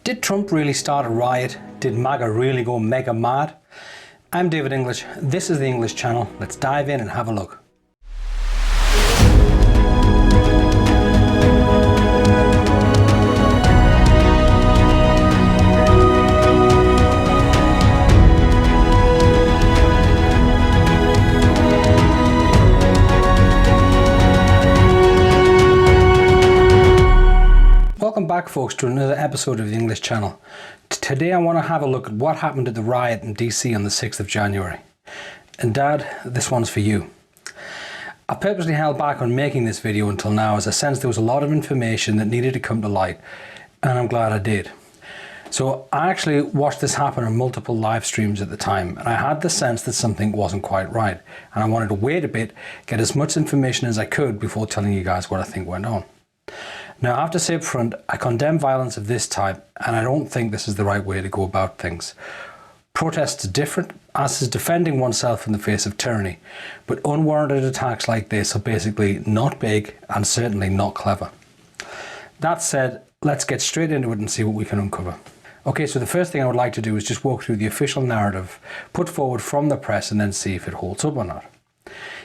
Did Trump really start a riot? Did MAGA really go mega mad? I'm David English, this is the English Channel. Let's dive in and have a look. Welcome back folks to another episode of the English Channel. Today I want to have a look at what happened at the riot in DC on the 6th of January. And Dad, this one's for you. I purposely held back on making this video until now as I sensed there was a lot of information that needed to come to light, and I'm glad I did. So I actually watched this happen on multiple live streams at the time, and I had the sense that something wasn't quite right, and I wanted to wait a bit, get as much information as I could before telling you guys what I think went on. Now, I have to say up front, I condemn violence of this type, and I don't think this is the right way to go about things. Protests are different, as is defending oneself in the face of tyranny, but unwarranted attacks like this are basically not big and certainly not clever. That said, let's get straight into it and see what we can uncover. Okay, so the first thing I would like to do is just walk through the official narrative put forward from the press and then see if it holds up or not.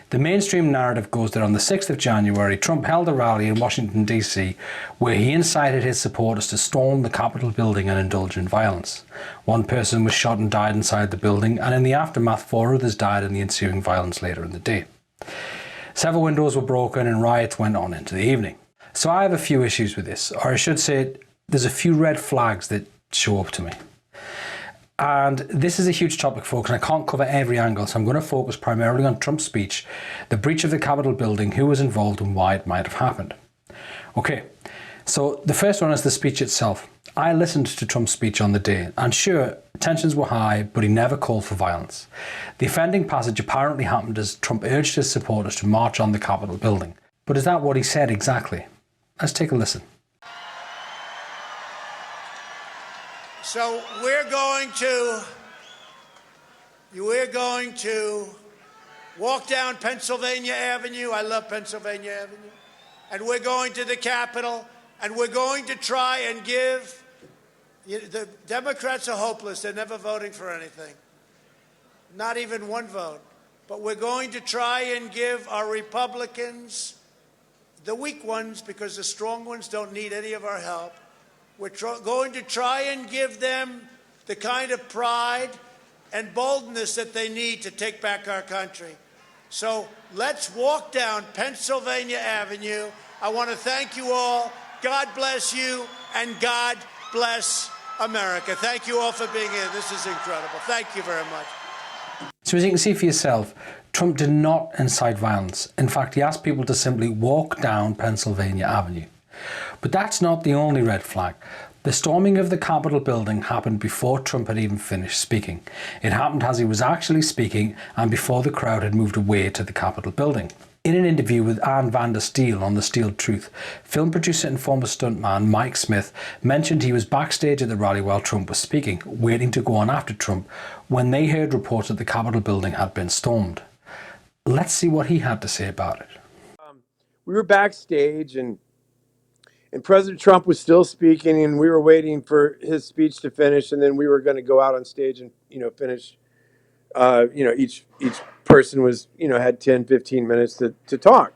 The mainstream narrative goes that on the 6th of January, Trump held a rally in Washington, D.C., where he incited his supporters to storm the Capitol building and indulge in violence. One person was shot and died inside the building, and in the aftermath, 4 others died in the ensuing violence later in the day. Several windows were broken and riots went on into the evening. So I have a few issues with this, or I should say, there's a few red flags that show up to me. And this is a huge topic, folks, and I can't cover every angle, so I'm going to focus primarily on Trump's speech, the breach of the Capitol building, who was involved and why it might have happened. Okay, so the first one is the speech itself. I listened to Trump's speech on the day, and sure, tensions were high, but he never called for violence. The offending passage apparently happened as Trump urged his supporters to march on the Capitol building. But is that what he said exactly? Let's take a listen. So we're going to walk down Pennsylvania Avenue. I love Pennsylvania Avenue. And we're going to the Capitol, and we're going to try and give, the Democrats are hopeless. They're never voting for anything. Not even one vote. But we're going to try and give our Republicans, the weak ones, because the strong ones don't need any of our help. We're going to try and give them the kind of pride and boldness that they need to take back our country. So let's walk down Pennsylvania Avenue. I want to thank you all. God bless you, and God bless America. Thank you all for being here. This is incredible. Thank you very much. So as you can see for yourself, Trump did not incite violence. In fact, he asked people to simply walk down Pennsylvania Avenue. But that's not the only red flag. The storming of the Capitol building happened before Trump had even finished speaking. It happened as he was actually speaking and before the crowd had moved away to the Capitol building. In an interview with Ann Vander Steel on The Steel Truth, film producer and former stuntman Mike Smith mentioned he was backstage at the rally while Trump was speaking, waiting to go on after Trump, when they heard reports that the Capitol building had been stormed. Let's see what he had to say about it. We were backstage and President Trump was still speaking, and we were waiting for his speech to finish, and then we were going to go out on stage and, finish. Each person was, had 10, 15 minutes to talk.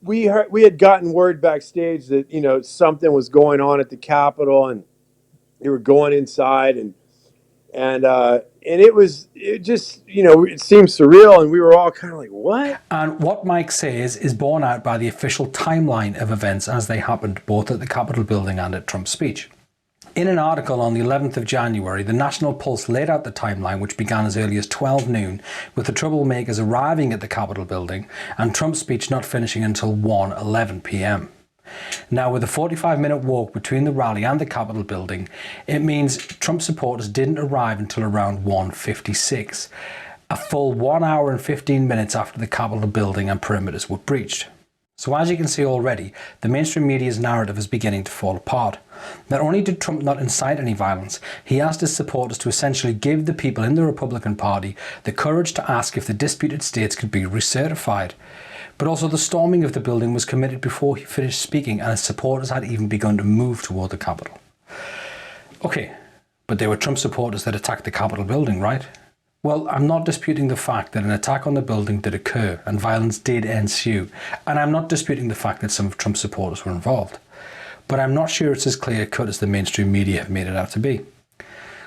We had gotten word backstage that, something was going on at the Capitol, and they were going inside, and it just, it seemed surreal, and we were all kind of like, what? And what Mike says is borne out by the official timeline of events as they happened both at the Capitol building and at Trump's speech. In an article on the 11th of January, the National Pulse laid out the timeline, which began as early as 12 noon, with the troublemakers arriving at the Capitol building and Trump's speech not finishing until 1:11 p.m. Now, with a 45-minute walk between the rally and the Capitol building, it means Trump supporters didn't arrive until around 1:56, a full 1 hour and 15 minutes after the Capitol building and perimeters were breached. So as you can see already, the mainstream media's narrative is beginning to fall apart. Not only did Trump not incite any violence, he asked his supporters to essentially give the people in the Republican Party the courage to ask if the disputed states could be recertified. But also the storming of the building was committed before he finished speaking and his supporters had even begun to move toward the Capitol. Okay, but they were Trump supporters that attacked the Capitol building, right? Well, I'm not disputing the fact that an attack on the building did occur and violence did ensue, and I'm not disputing the fact that some of Trump's supporters were involved. But I'm not sure it's as clear-cut as the mainstream media have made it out to be.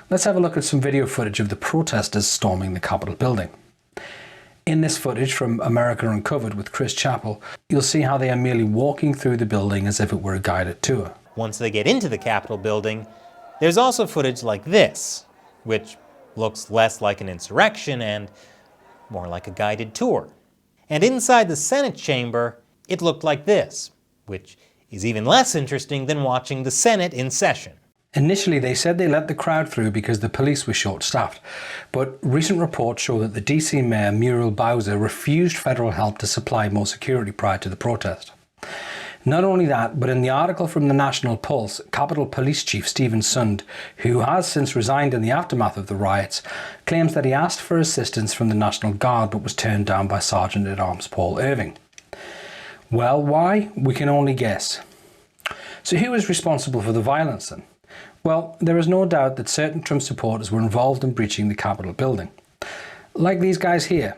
Let's have a look at some video footage of the protesters storming the Capitol building. In this footage from America Uncovered with Chris Chappell, you'll see how they are merely walking through the building as if it were a guided tour. Once they get into the Capitol building, there's also footage like this, which looks less like an insurrection and more like a guided tour. And inside the Senate chamber, it looked like this, which is even less interesting than watching the Senate in session. Initially, they said they let the crowd through because the police were short-staffed, but recent reports show that the DC Mayor Muriel Bowser refused federal help to supply more security prior to the protest. Not only that, but in the article from the National Pulse, Capitol Police Chief Stephen Sund, who has since resigned in the aftermath of the riots, claims that he asked for assistance from the National Guard but was turned down by Sergeant-at-Arms Paul Irving. Well, why? We can only guess. So who is responsible for the violence then? Well, there is no doubt that certain Trump supporters were involved in breaching the Capitol building. Like these guys here.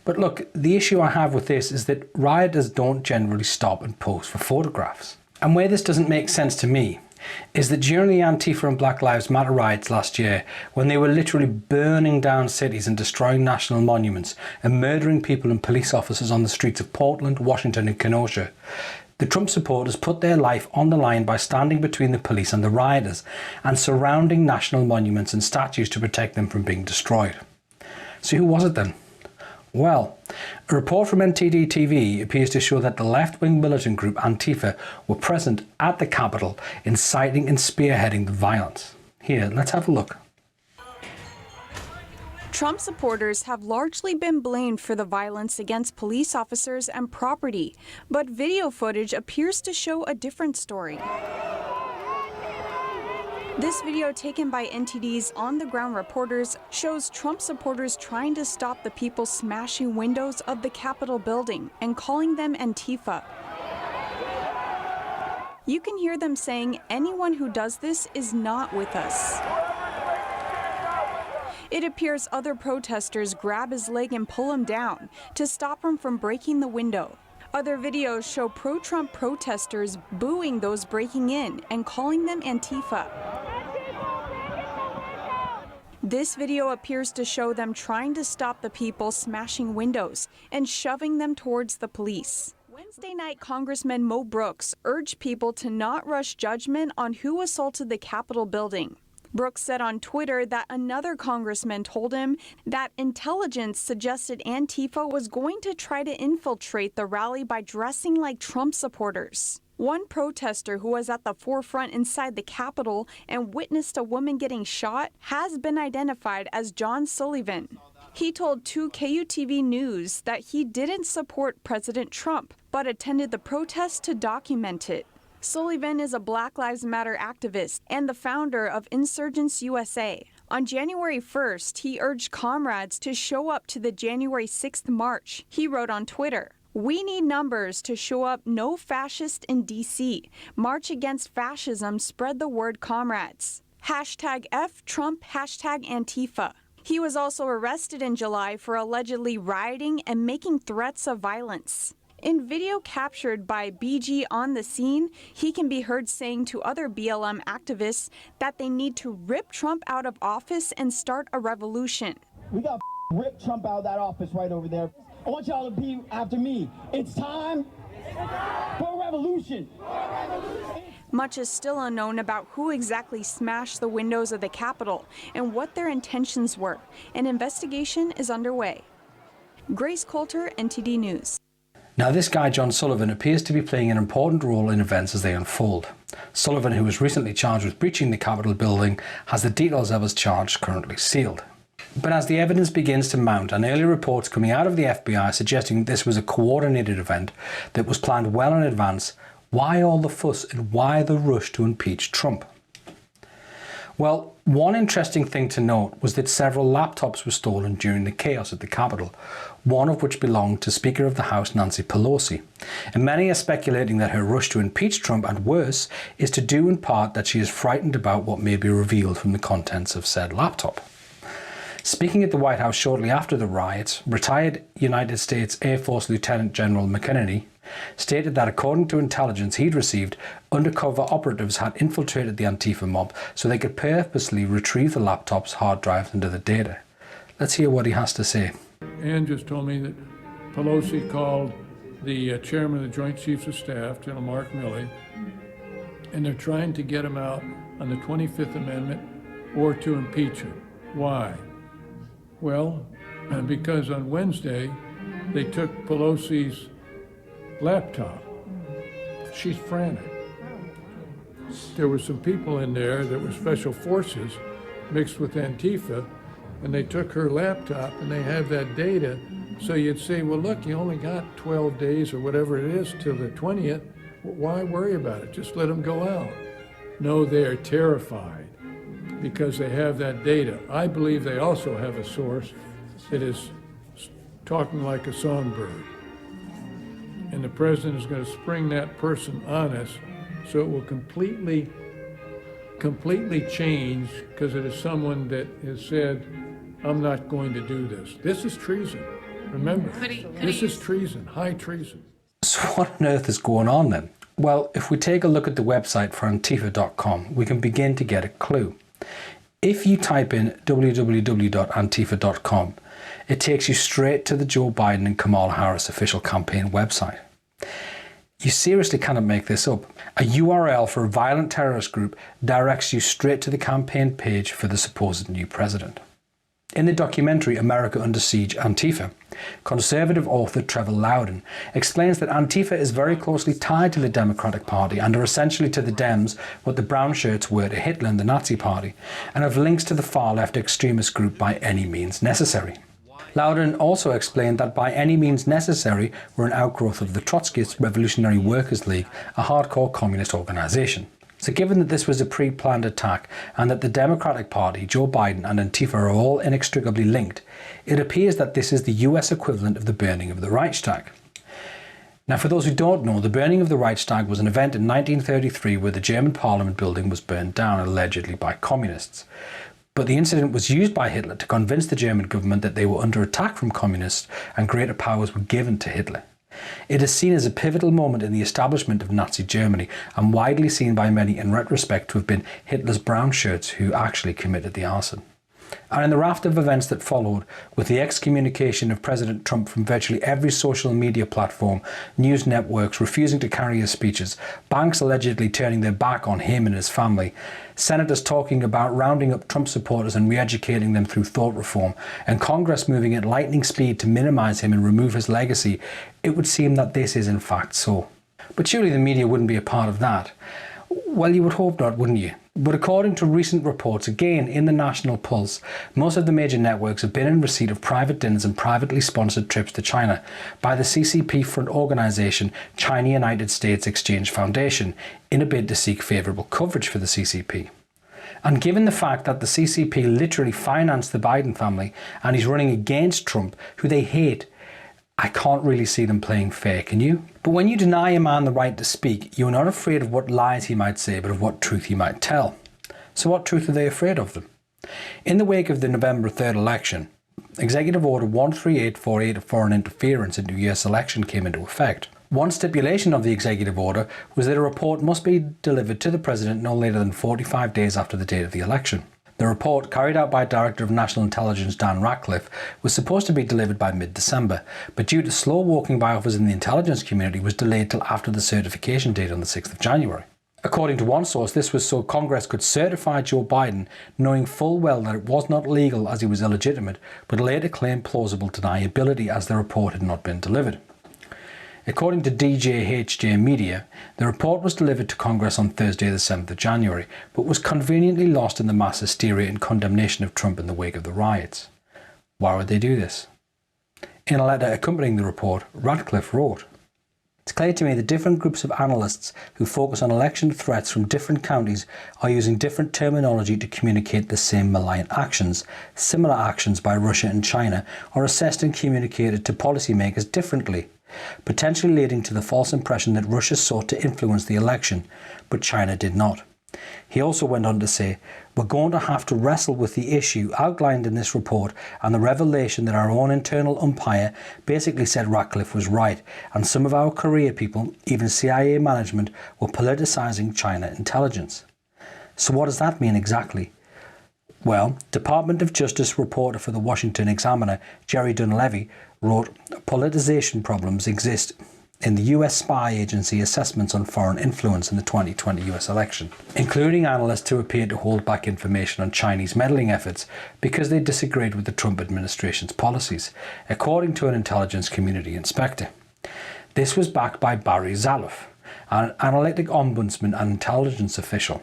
But look, the issue I have with this is that rioters don't generally stop and pose for photographs. And where this doesn't make sense to me is that during the Antifa and Black Lives Matter riots last year, when they were literally burning down cities and destroying national monuments and murdering people and police officers on the streets of Portland, Washington and Kenosha, the Trump supporters put their life on the line by standing between the police and the rioters and surrounding national monuments and statues to protect them from being destroyed. So who was it then? Well, a report from NTD TV appears to show that the left-wing militant group Antifa were present at the Capitol, inciting and spearheading the violence. Here, let's have a look. Trump supporters have largely been blamed for the violence against police officers and property, but video footage appears to show a different story. This video taken by NTD's on-the-ground reporters shows Trump supporters trying to stop the people smashing windows of the Capitol building and calling them Antifa. You can hear them saying, "Anyone who does this is not with us." It appears other protesters grab his leg and pull him down to stop him from breaking the window. Other videos show pro-Trump protesters booing those breaking in and calling them Antifa. This video appears to show them trying to stop the people smashing windows and shoving them towards the police. Wednesday night, Congressman Mo Brooks urged people to not rush judgment on who assaulted the Capitol building. Brooks said on Twitter that another congressman told him that intelligence suggested Antifa was going to try to infiltrate the rally by dressing like Trump supporters. One protester who was at the forefront inside the Capitol and witnessed a woman getting shot has been identified as John Sullivan. He told 2KUTV News that he didn't support President Trump, but attended the protest to document it. Sullivan is a Black Lives Matter activist and the founder of Insurgents USA. On January 1st, he urged comrades to show up to the January 6th march. He wrote on Twitter, "We need numbers to show up. No fascist in DC. March against fascism. Spread the word, comrades. Hashtag F Trump, hashtag Antifa." He was also arrested in July for allegedly rioting and making threats of violence. In video captured by BG on the scene, he can be heard saying to other BLM activists that they need to rip Trump out of office and start a revolution. We got to rip Trump out of that office right over there. I want y'all to be after me. It's time for a revolution. Much is still unknown about who exactly smashed the windows of the Capitol and what their intentions were. An investigation is underway. Grace Coulter, NTD News. Now this guy John Sullivan appears to be playing an important role in events as they unfold. Sullivan, who was recently charged with breaching the Capitol building, has the details of his charge currently sealed. But as the evidence begins to mount and early reports coming out of the FBI suggesting this was a coordinated event that was planned well in advance, why all the fuss and why the rush to impeach Trump? Well, one interesting thing to note was that several laptops were stolen during the chaos at the Capitol, one of which belonged to Speaker of the House Nancy Pelosi. And many are speculating that her rush to impeach Trump, and worse, is to do in part that she is frightened about what may be revealed from the contents of said laptop. Speaking at the White House shortly after the riots, retired United States Air Force Lieutenant General McKinney stated that according to intelligence he'd received, undercover operatives had infiltrated the Antifa mob so they could purposely retrieve the laptop's hard drives and other data. Let's hear what he has to say. Ann just told me that Pelosi called the chairman of the Joint Chiefs of Staff, General Mark Milley, and they're trying to get him out on the 25th Amendment or to impeach him. Why? Well, because on Wednesday, they took Pelosi's laptop. She's frantic. There were some people in there that were special forces mixed with Antifa, and they took her laptop and they have that data. So you'd say, well, look, you only got 12 days or whatever it is till the 20th. Why worry about it? Just let them go out. No, they are terrified because they have that data. I believe they also have a source that is talking like a songbird. And the president is going to spring that person on us, so it will completely change, because it is someone that has said, I'm not going to do this. This is treason. Remember, this is treason, high treason. So what on earth is going on then? Well, if we take a look at the website for Antifa.com, we can begin to get a clue. If you type in www.antifa.com, it takes you straight to the Joe Biden and Kamala Harris official campaign website. You seriously cannot make this up. A URL for a violent terrorist group directs you straight to the campaign page for the supposed new president. In the documentary America Under Siege, Antifa, conservative author Trevor Loudon explains that Antifa is very closely tied to the Democratic Party and are essentially to the Dems what the brown shirts were to Hitler and the Nazi Party, and have links to the far-left extremist group By Any Means Necessary. Loudon also explained that By Any Means Necessary were an outgrowth of the Trotskyist Revolutionary Workers' League, a hardcore communist organisation. So given that this was a pre-planned attack and that the Democratic Party, Joe Biden and Antifa are all inextricably linked, it appears that this is the US equivalent of the burning of the Reichstag. Now, for those who don't know, the burning of the Reichstag was an event in 1933 where the German Parliament building was burned down, allegedly by communists. But the incident was used by Hitler to convince the German government that they were under attack from communists and greater powers were given to Hitler. It is seen as a pivotal moment in the establishment of Nazi Germany and widely seen by many in retrospect to have been Hitler's brown shirts who actually committed the arson. And in the raft of events that followed, with the excommunication of President Trump from virtually every social media platform, news networks refusing to carry his speeches, banks allegedly turning their back on him and his family, senators talking about rounding up Trump supporters and re-educating them through thought reform, and Congress moving at lightning speed to minimize him and remove his legacy, it would seem that this is in fact so. But surely the media wouldn't be a part of that. Well, you would hope not, wouldn't you? But according to recent reports, again in the National Pulse, most of the major networks have been in receipt of private dinners and privately sponsored trips to China by the CCP front organisation China United States Exchange Foundation in a bid to seek favourable coverage for the CCP. And given the fact that the CCP literally financed the Biden family and is running against Trump, who they hate, I can't really see them playing fair, can you? But when you deny a man the right to speak, you are not afraid of what lies he might say, but of what truth he might tell. So what truth are they afraid of them? In the wake of the November 3rd election, Executive Order 13848 of Foreign Interference into the US election came into effect. One stipulation of the executive order was that a report must be delivered to the President no later than 45 days after the date of the election. The report, carried out by Director of National Intelligence Dan Ratcliffe, was supposed to be delivered by mid-December, but due to slow walking by offers in the intelligence community was delayed till after the certification date on the 6th of January. According to one source, this was so Congress could certify Joe Biden, knowing full well that it was not legal as he was illegitimate, but later claimed plausible deniability as the report had not been delivered. According to DJHJ Media, the report was delivered to Congress on Thursday the 7th of January, but was conveniently lost in the mass hysteria and condemnation of Trump in the wake of the riots. Why would they do this? In a letter accompanying the report, Ratcliffe wrote, It's clear to me that different groups of analysts who focus on election threats from different counties are using different terminology to communicate the same malign actions. Similar actions by Russia and China are assessed and communicated to policymakers differently, potentially leading to the false impression that Russia sought to influence the election, but China did not. He also went on to say, "We're going to have to wrestle with the issue outlined in this report and the revelation that our own internal umpire basically said Ratcliffe was right, and some of our career people, even CIA management, were politicising China intelligence." So what does that mean exactly? Well, Department of Justice reporter for the Washington Examiner, Jerry Dunleavy, wrote, "Politicization problems exist in the US spy agency assessments on foreign influence in the 2020 US election, including analysts who appeared to hold back information on Chinese meddling efforts because they disagreed with the Trump administration's policies, according to an intelligence community inspector." This was backed by Barry Zaloff, an analytic ombudsman and intelligence official.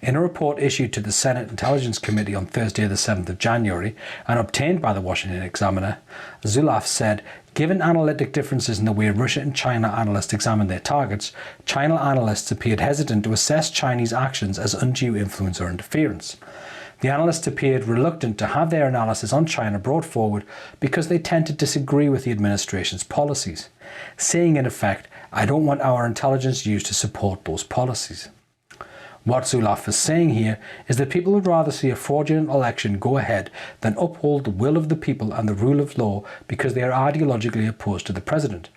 In a report issued to the Senate Intelligence Committee on Thursday the 7th of January and obtained by the Washington Examiner, Zaloff said, "Given analytic differences in the way Russia and China analysts examined their targets, China analysts appeared hesitant to assess Chinese actions as undue influence or interference. The analysts appeared reluctant to have their analysis on China brought forward because they tend to disagree with the administration's policies, saying in effect, 'I don't want our intelligence used to support those policies.'" What Zaloff is saying here is that people would rather see a fraudulent election go ahead than uphold the will of the people and the rule of law because they are ideologically opposed to the president.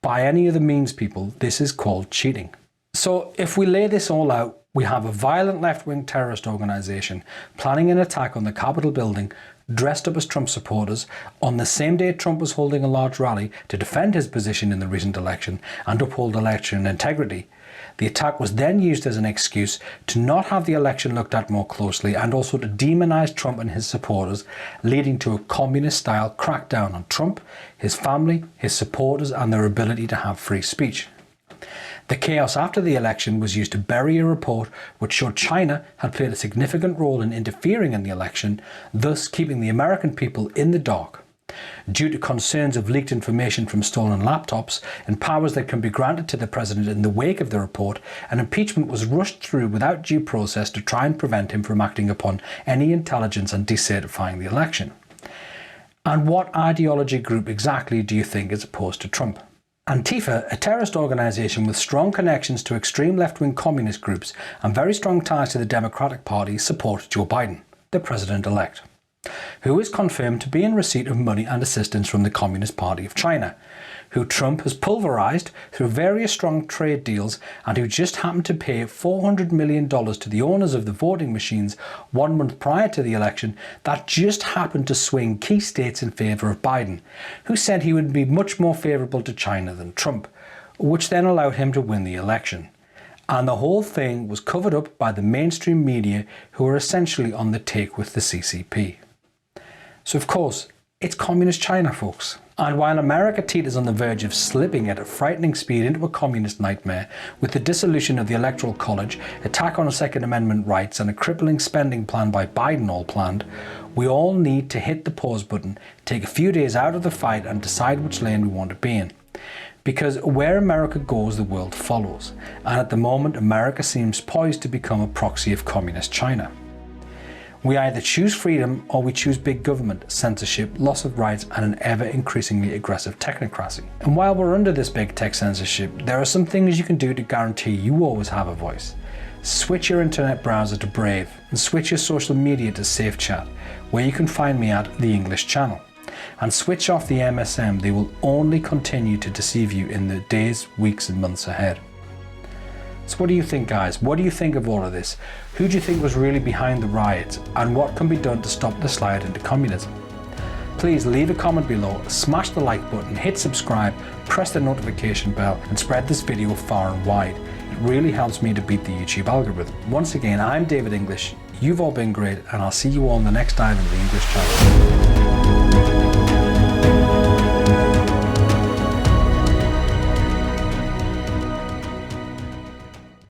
By any other means, people, this is called cheating. So if we lay this all out, we have a violent left-wing terrorist organisation planning an attack on the Capitol building, dressed up as Trump supporters, on the same day Trump was holding a large rally to defend his position in the recent election and uphold election integrity. The attack was then used as an excuse to not have the election looked at more closely and also to demonise Trump and his supporters, leading to a communist-style crackdown on Trump, his family, his supporters and their ability to have free speech. The chaos after the election was used to bury a report which showed China had played a significant role in interfering in the election, thus keeping the American people in the dark. Due to concerns of leaked information from stolen laptops and powers that can be granted to the president in the wake of the report, an impeachment was rushed through without due process to try and prevent him from acting upon any intelligence and decertifying the election. And what ideology group exactly do you think is opposed to Trump? Antifa, a terrorist organisation with strong connections to extreme left-wing communist groups and very strong ties to the Democratic Party, support Joe Biden, the president-elect, who is confirmed to be in receipt of money and assistance from the Communist Party of China, who Trump has pulverised through various strong trade deals and who just happened to pay $400 million to the owners of the voting machines 1 month prior to the election that just happened to swing key states in favour of Biden, who said he would be much more favourable to China than Trump, which then allowed him to win the election. And the whole thing was covered up by the mainstream media, who are essentially on the take with the CCP. So of course, it's communist China, folks. And while America teeters on the verge of slipping at a frightening speed into a communist nightmare, with the dissolution of the Electoral College, attack on Second Amendment rights and a crippling spending plan by Biden all planned, we all need to hit the pause button, take a few days out of the fight and decide which lane we want to be in. Because where America goes, the world follows. And at the moment, America seems poised to become a proxy of communist China. We either choose freedom or we choose big government, censorship, loss of rights and an ever increasingly aggressive technocracy. And while we're under this big tech censorship, there are some things you can do to guarantee you always have a voice. Switch your internet browser to Brave and switch your social media to Safe Chat, where you can find me at The English Channel. And switch off the MSM, they will only continue to deceive you in the days, weeks and months ahead. So what do you think, guys? What do you think of all of this? Who do you think was really behind the riots? And what can be done to stop the slide into communism? Please leave a comment below, smash the like button, hit subscribe, press the notification bell and spread this video far and wide. It really helps me to beat the YouTube algorithm. Once again, I'm David English. You've all been great and I'll see you all in the next dive into the English Channel.